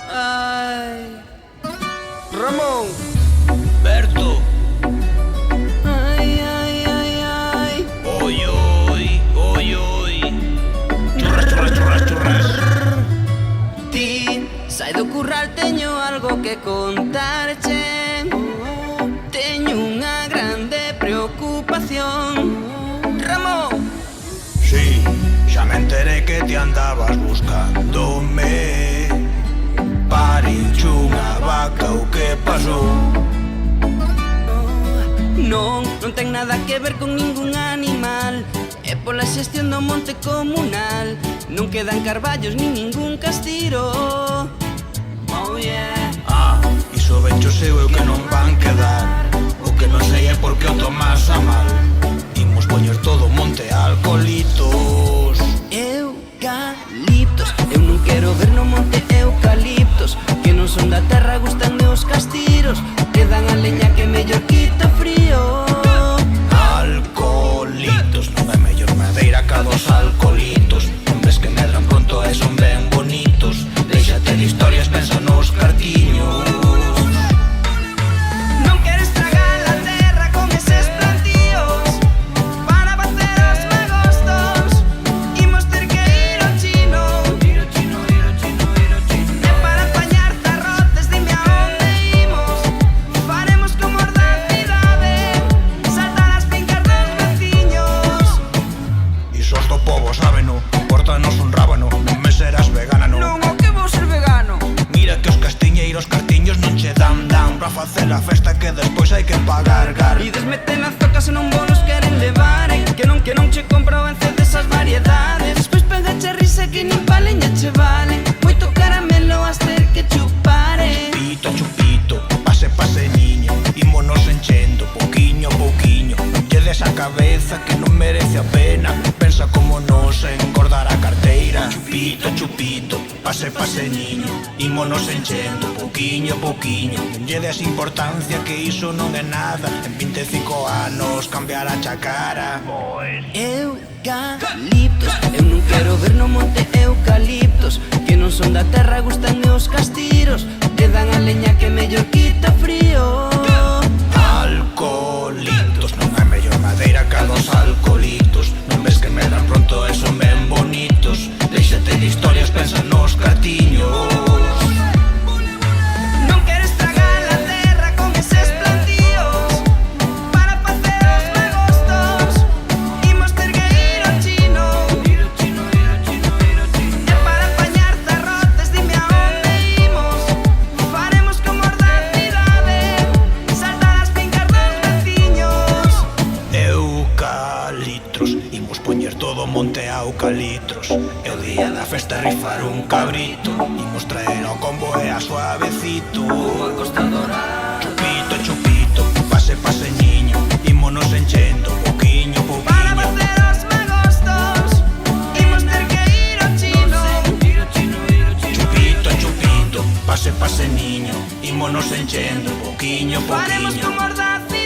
Ay, Ramón, Berto. Ay, ay, ay, ay. Oy, oy, oy, oy. Churras, churras, churras, churras. Ti, sai do curral, teño algo que contarche. Teño unha grande preocupación. Ramón. Sí, xa me enteré que te andabas buscándome. Parincho unha vaca, o que pasou? Non ten nada que ver con ningún animal. É pola xestión do monte comunal. Non quedan carballos nin ningún castiro. Oh yeah. Iso bencho seu eu que non van quedar. O que non sei é por que o tomas a mal. Imos poñer todo o monte a alcoholitos. Eucaliptos. Eu non quero ver no monte eucaliptos, que non son da terra, gustan os castiros, que dan a leña que mellor quita frío. Alcoholitos, non é mellor madeira ca dos alcoholitos. Hombres que medran pronto e son ben bonitos. Déixate de historias, pensa nos cartiños. Non quero estragar a terra con eses plantíos. Para facer os magostos imos ter que ir ao chino. Ir ao chino, ir ao chino, ir ao chino. E para apañar zarrotes, dime a onde imos. Faremos como os da cidade, saltar as fincas dos veciños. Iso os do pobo sábeno, córtanos un rábano. Non me serás vegana, non. Non, o que vou ser vegano. Mira que os castiñeiros cartiños non che dan pra facer a festa que despois hai que pagar gar. E desmeten as tocas e non bolos queren levar. Que non che compra o ence desas variedades. Despois pegache a risa que nin pa leña che valen. Moito caramelo has ter que chupare. Chupito, chupito, pase, pase niño. Ímonos enchendo, pouquiño, pouquiño. Non lle des a cabeza que non merece a pena. Pensa como nos engordar a carteira. Chupito, chupito, pase, pase niño. Ímonos enchendo, pouquiño, pouquiño. Non lle des importancia que iso non é nada. En 25 anos cambiará a cara. Eucaliptos. Eu non quero ver no monte eucaliptos, que non son da terra, gustan os castiros, que dan a leña que mellor quita frío. Alcoholitos, non é mellor madeira ca dos alcoholitos. Non ves que medran pronto e son ben bonitos. Déixate de historias, pensa nos cartiños. Non quero estragar a terra con eses plantíos. Para facer os magostos imos ter que ir ao chino. Ir ao chino, ir ao chino, ir ao chino. E para apañar zarrotes, dime a onde imos. Faremos como os da cidade, saltar as fincas dos veciños. Eucalitros, imos poñer todo o monte a eucalitros. É o día da festa rifar un cabrito. Imos traer ao combo e a suavecito. Unha costa dorada. Chupito, chupito, pase, pase niño. Ímonos enchendo, pouquiño, Para pouquiño. facer os magostos imos ter que ir ao chino. Ir ao chino, ir ao chino. Chupito, chupito, pase, pase niño. Ímonos enchendo, pouquiño, Faremos pouquiño. como os da cidade.